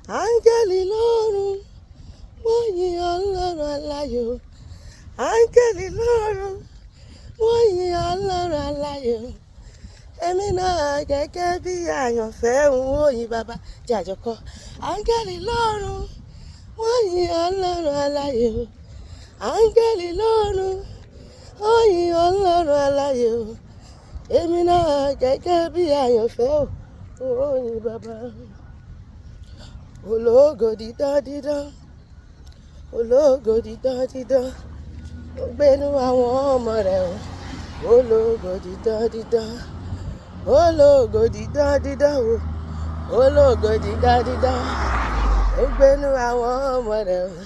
áńgẹ́lì lọ́run wọ́n yin Ọlọ́run aláyọ̀, áńgẹ́lì lọ́run wọ́n yin Ọlọ́run aláyọ̀. Èmi náà gẹ́gẹ́ bí àyànfẹ́ ń wòyìn bàbá jàjọkọ. Áńgẹ́lì lọ́run wọ́n yin Ọlọ́run aláyọ̀, áńgẹ́lì lọ́run wọ́n yin Ọlọ́run aláyọ̀. Èmi náà gẹ́gẹ́ bí àyànfẹ́ ń wòyìn bàbá. Ológo dídán dídán, ológo dídán dídán, ó gbénú àwọn ọmọ rẹ̀ o. Ológo dídán dídán, ológo dídán dídán o, ológo dídán dídán, ó gbénú àwọn ọmọ rẹ̀ o.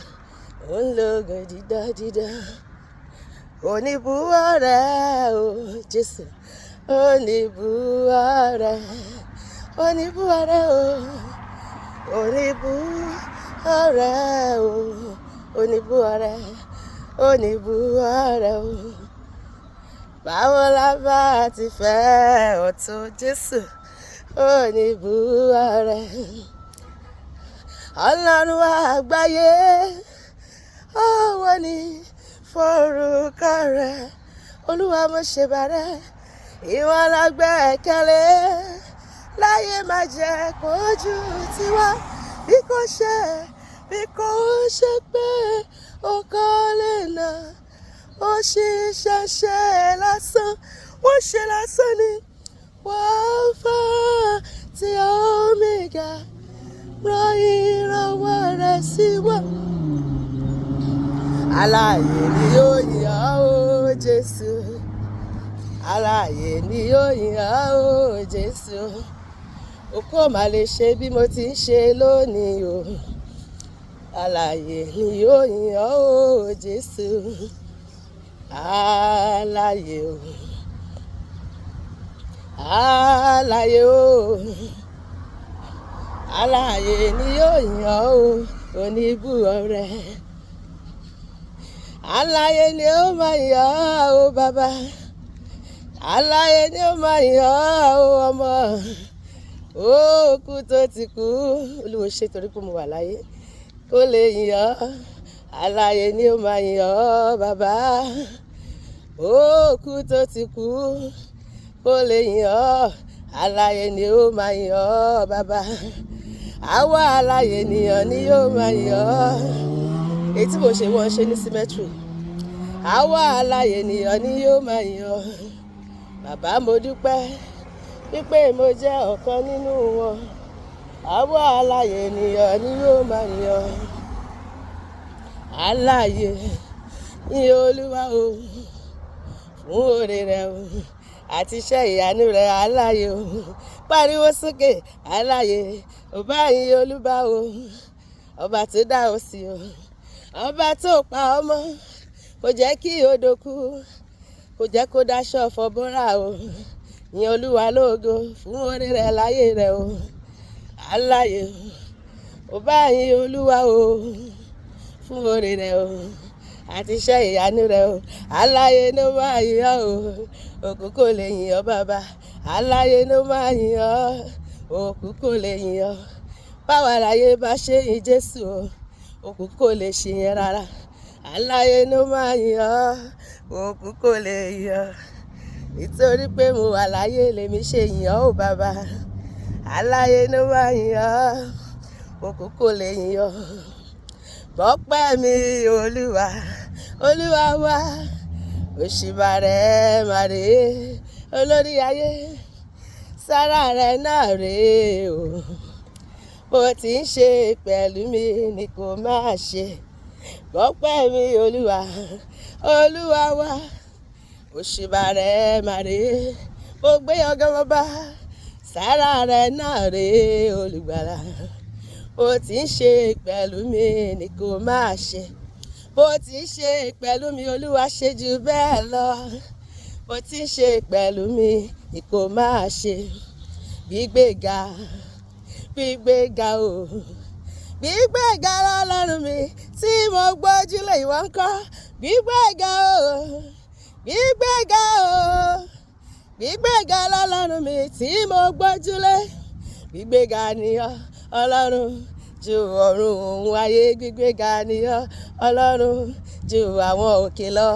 Ológo dídán dídán, oníbùwọ̀ rẹ̀ o Jésù, oníbùwọ̀ rẹ̀, oníbùwọ̀ rẹ̀ o, oníbùwọ̀ rẹ̀ o, oníbùwọ̀ rẹ̀, oníbùwọ̀ rẹ̀ o. Báwo la bá ti fẹ́ ọ tó Jésù, oníbùwọ̀ rẹ̀. Ọlọ́run àgbáyé, ọwọ́ ni forúkọ rẹ̀. Olúwa mo ṣèbà rẹ̀, ìwọ la gbẹ́kẹ̀lé. Láyé má jẹ́ kójú tiwa, bí kò ṣe pé ó kọ́lé náà. Ó ṣiṣẹ́ ṣe lásán, wọ́n ṣe lásán ni. Wọ́n fà tí Omega rán ìrànwọ́ rẹ̀ sí wa. Alààyè ni yóò yìn ọ́ o Jésù, alààyè ni yóò yìn ọ́ o Jésù. Òkú ò má lè ṣe bí mo ti ń ṣe lónìí o. Alààyè ni yóò yìn ọ́ o Jésù. Alààyè o, alààyè o, alààyè ni yóò yìn ọ́ o oníbùwọ̀ rẹ̀. Alààyè ni ó máa yìn ọ́ o bàbá, alààyè ni ó máa yìn ọ́ o ọmọ. Òkú tó ti kú, Olúwa ṣe torí pé mo wà láyé kó lè yìn ọ́. Alààyè ni ó máa yìn ọ́ bàbá, òkú tó ti kú kó lè yìn ọ́. Alààyè ni ó máa yìn ọ́ bàbá, àwa alààyè ènìyàn ni yóò máa yìn ọ́. Èyí tí mo ṣe wọ́n ṣe ní symmetry. Àwa alààyè ènìyàn ni yóò máa yìn ọ́. Bàbá mo dúpẹ́ wípé mo jẹ́ ọ̀kan nínú wọn. Àwa alààyè ènìyàn ni yóò máa yìn ọ́. Alààyè yìn Olúwa o fún oore rẹ̀ o àti iṣẹ́ ìyanu rẹ̀. Alààyè o, pariwo sókè. Alààyè ò bá yìn Olúwa o, ọba tó dá ọ sí o, ọba tó pa ọmọ, kò jẹ́ kí odò kú, kò jẹ́ kó dáṣọ ọ̀fọ̀ bọ́ra o. Yìn Olúwa lógo fún oore rẹ̀ láyé rẹ̀ o. Alààyè ò bá yìn Olúwa o fún oore rẹ̀ o àti iṣẹ́ ìyanu rẹ̀ o. Alààyè ló máa yìn ọ́ o, òkú kò lè yìn ọ́ bàbá. Alààyè ló máa yìn ọ́, òkú kò lè yìn ọ́. Báwa láyé bá ṣe yìn Jésù o, òkú kò lè ṣe yẹn rárá. Alààyè ló máa yìn ọ́, òkú kò lè yìn ọ́. Nítorí pé mo wà láyé lèmi ṣe yìn ọ́ o bàbá. Alààyè ló máa yìn ọ́, òkú kò lè yìn ọ́. Bọ́pẹ́ mi Olúwa, Olúwa wa, òṣìbà rẹ̀ mà rèé olórí ayé. Sára rẹ̀ náà rèé o, bó ti ń ṣe pẹ̀lú mi ni kò máa ṣe. Bọ́pẹ́ mi Olúwa, Olúwa wa, òṣìbà rẹ̀ mà rèé. Mo gbé ọgá bàbá, sára rẹ̀ náà rèé olùgbàlà. Bó ti ń ṣe pẹ̀lú mi ni kò máa ṣe. Bó ti ń ṣe pẹ̀lú mi Olúwa ṣe jù bẹ́ẹ̀ lọ. Bó ti ń ṣe pẹ̀lú mi ni kò máa ṣe. Gbígbéga, gbígbéga o, gbígbéga lọ́lọ́run mi tí mo gbójúlé. Ìwọ ńkọ́? Gbígbéga o, gbígbéga o, gbígbéga lọ́lọ́run mi tí mo gbójúlé. Gbígbéga ni ọ́ Ọlọ́run ju ọ̀run òun ayé, gbígbéga ni ọ́ ọlọ́run ju àwọn òkè lọ,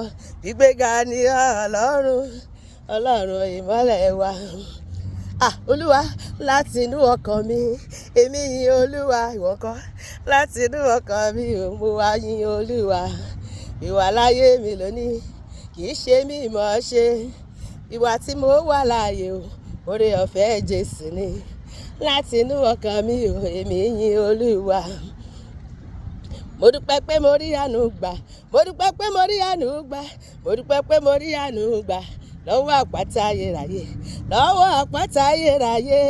gbígbéga ni ọ́ ọlọ́run ìmọ́lẹ̀ wa. Olúwa láti inú ọkàn mi èmi yìn olúwa, ìwọ kọ́, láti inú ọkàn mi mo wá yìn olúwa. Ìwà láyé mi lónìí kì í ṣe mí mọ̀ ọ́ ṣe, ìwà tí mo wà láàyè oore ọ̀fẹ́ Jésù ni. Láti inú ọkàn mi èmi yìn olúwa. Mo dúpẹ́ pé mo rí àánú gbà, mo dúpẹ́ pé mo rí àánú gbà, mo dúpẹ́ pé mo rí àánú gbà lọ́wọ́ àpáta ayérayé, lọ́wọ́ àpáta ayérayé.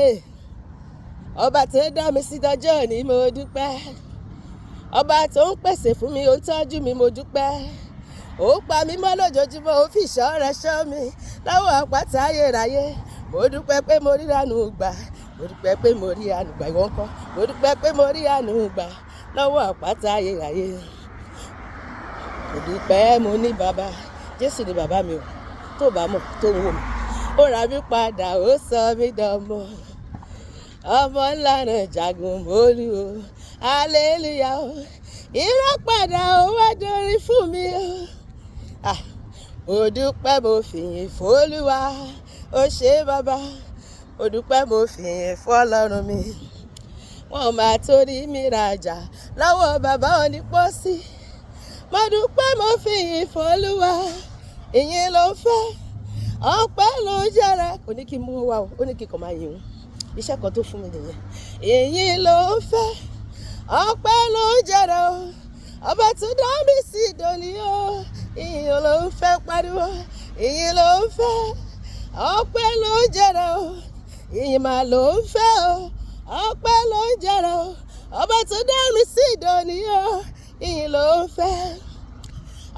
Ọba tó dá mi sí dọjọ́ òní mo dúpẹ́, ọba tó ń pèsè fún mi, ó ń tọ́jú mi mo dúpẹ́, ó pa mí mọ́ lójoojúmọ́, ó fi ìṣọ́ rẹ̀ ṣọ́ mi lọ́wọ́ àpáta ayérayé. Mo dúpẹ́ pé mo rí àánú gbà, mo dúpẹ́ pé mo rí àánú gbà, ìwọ ńkọ́? Mo dúpẹ́ pé mo rí àánú gbà lọ́wọ́ àpáta ayérayé. Mo dúpẹ́ mo ní bàbá, Jésù ni bàbá mi o, tó bá mọ̀ tó ń wò mí. Ó ra mi padà, ó sọ mí dọmọ, ọmọ ńlá náà jagun mólú o, hallelujah o. Ìràpadà ó wá dorí fún mi o. Mo dúpẹ́ mo fìyìn f'Olúwa, ó ṣé bàbá. Mo dúpẹ́ mo fìyìn f'Ọlọ́run mi. Wọ́n máa torí mi rajà lọ́wọ́ bàbá onípọ́sí. Mo dúpẹ́ mo fìyìn f'Olúwa, ìyìn ló ń fẹ́, ọpẹ́ ló ń jẹrẹ. Kò ní kí n mú wa o, ó ní kí n kàn máa yìn o. Iṣẹ́ kan tó fún mi nìyẹn. Ìyìn ló ń fẹ́, ọpẹ́ ló ń jẹrẹ o. Ọba tó dá mi sí dòní o. Ìyìn ló ń fẹ́ pariwo, ìyìn ló ń fẹ́, ọpẹ́ ló ń jẹrẹ o. Ìyìn mà ló ń fẹ́ o, ọpẹ́ ló ń jẹrẹ o. Ọba tó dá mi sí dòní o. Ìyìn ló ń fẹ́.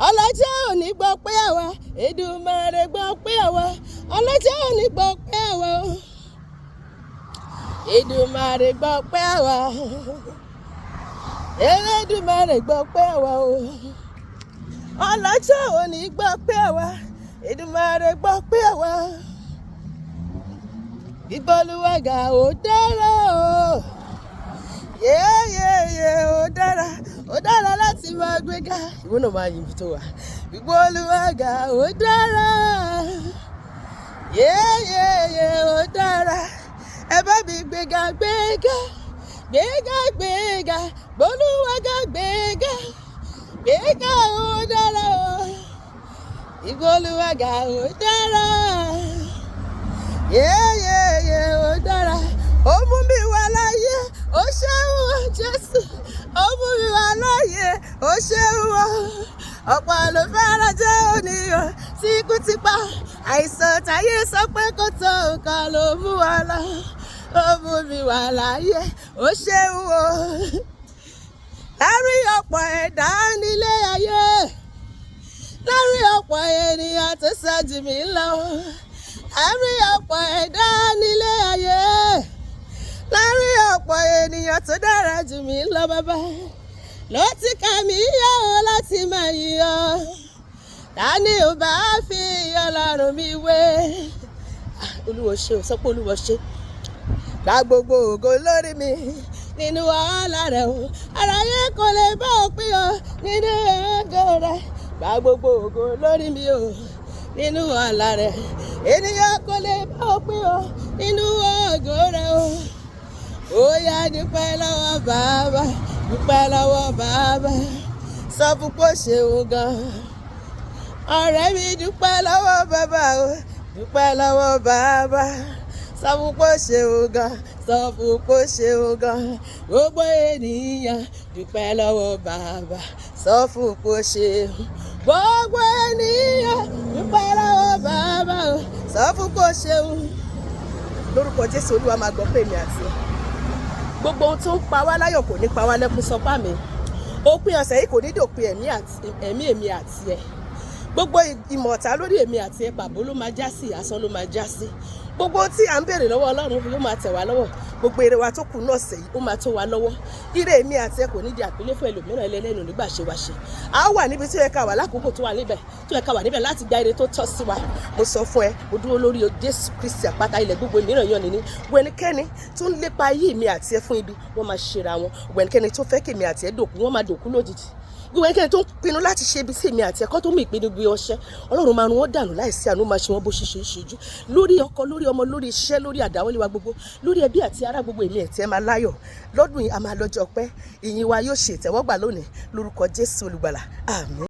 Ọlọ́jọ́ òní gbọ́ pé àwa, Èdùmàrè gbọ́ pé àwa. Ọlọ́jọ́ òní gbọ́ pé àwa o. Èdùmàrè gbọ́ pé àwa. Elédùmarè gbọ́ pé àwa o. Ọlọ́jọ́ òní gbọ́ pé àwa. Èdùmàrè gbọ́ pé àwa. Gbígbọ́ Olúwa ga ó dára o. Yéyéyé ó dára, ó dára láti máa gbéga. Ìwọ náà máa yin ibi tó wà. Gbígbọ́ Olúwa ga ó dára. Yéyéyé ó dára. Ẹ bá mi gbéga gbéga, gbéga gbéga, gbólúwa ga gbéga, gbéga ó dára o. Gbígbọ́ Olúwa ga ó dára. Yéyéyé ó dára. Ó mú mi wá láyé, ó ṣeun o Jésù. Ó mú mi wá láyé, ó ṣeun o. Ọ̀pọ̀ ló fẹ́ràn jẹ́ òníyàn tí ikú ti pa. Àìsàn táyé sọ pé kò tó nǹkan ló mú wa lọ. Ó mú mi wá láyé, ó ṣeun o. Láàárín ọ̀pọ̀ ẹ̀dá nílé ayé, láàárín ọ̀pọ̀ ènìyàn tó ṣáájú mi lọ, láàárín ọ̀pọ̀ ẹ̀dá nílé ayé, láàárín ọ̀pọ̀ ènìyàn tó dára jù mí lọ bàbá, ló ti kà mí yọ láti máa yìn ọ́. Tani ò bá fi Ọlọ́run mi wé? Olúwa ṣe o, sọ pé Olúwa ṣe. Gba gbogbo ògo lórí mi nínú wàhálà rẹ̀ o. Aráyé kò lè bá òpin o nínú ògo rẹ̀. Gba gbogbo ògo lórí mi o nínú wàhálà rẹ̀. Ènìyàn kò lè bá òpin o nínú ògo rẹ̀ o. Ó yá dúpẹ́ lọ́wọ́ bàbá, dúpẹ́ lọ́wọ́ bàbá. Sọ fún pé ó ṣeun gan. Ọ̀rẹ́ mi dúpẹ́ lọ́wọ́ bàbá o, dúpẹ́ lọ́wọ́ bàbá. Sọ fún pé ó ṣeun gan, sọ fún pé ó ṣeun gan. Gbogbo ènìyàn dúpẹ́ lọ́wọ́ bàbá, sọ fún pé ó ṣeun. Gbogbo ènìyàn dúpẹ́ lọ́wọ́ bàbá o, sọ fún pé ó ṣeun. Lórúkọ Jésù Olúwa máa gbọ́ pé èmi àti ẹ. Gbogbo ohun tó ń pa wá láyọ̀ kò ní pa wá lẹ́kún sọpá mi. Òpin ọ̀sẹ̀ yìí kò ní dòpin èmi àti ẹ. Gbogbo ìmọ̀ta lórí èmi àti ẹ pàbó ló máa já sí, asán ló máa já sí. gbogbo tí à ń béèrè lọ́wọ́ Ọlọ́run yóò máa tẹ̀ wá lọ́wọ́, gbogbo èrè wa tó kù náà sẹ́yìn ó máa tó wa lọ́wọ́. Ire mi àti ẹ kò ní di àpélé fún ẹlòmíràn ẹlẹ́nu nígbà ṣe wá ṣe. A wà níbi tí ó yẹ ká wà lákòókò tó wà níbẹ̀, tó yẹ ká wà níbẹ̀ láti gba ire tó tọ́ sí wa. Mo sọ fún ẹ, mo dúró lórí Jésù Kristi àpáta ilẹ̀ gbogbo mìíràn yàn nìní. Ẹnikẹ́ni tó ń lépa ayé mi àti ẹ fún ibi, wọ́n máa ṣera wọn. Ẹnikẹ́ni tó fẹ́ kí mi àti ẹ dòkú, wọ́n máa dòkú lójijì. Gbogbo ẹnikẹ́ni tó ń pinnu láti ṣe ibi sí èmi àti ẹ̀kọ́ tó mú ìpinnu gbé ọṣẹ́, Ọlọ́run máa run wọ́n dànù láìsí àánú, máa ṣe wọ́n bó ṣe ṣojú lórí ọkọ, lórí ọmọ, lórí iṣẹ́, lórí àdáwọ́lé wa gbogbo, lórí ẹbí àti ará gbogbo èmi ẹ̀tí ẹ máa láyọ̀. Lọ́dún yìí a máa lọ́jọ́ pẹ́, ìyìn wa yóò ṣe ìtẹ́wọ́gbà lónìí lórúkọ Jésù Olùgbàlà. Àmín.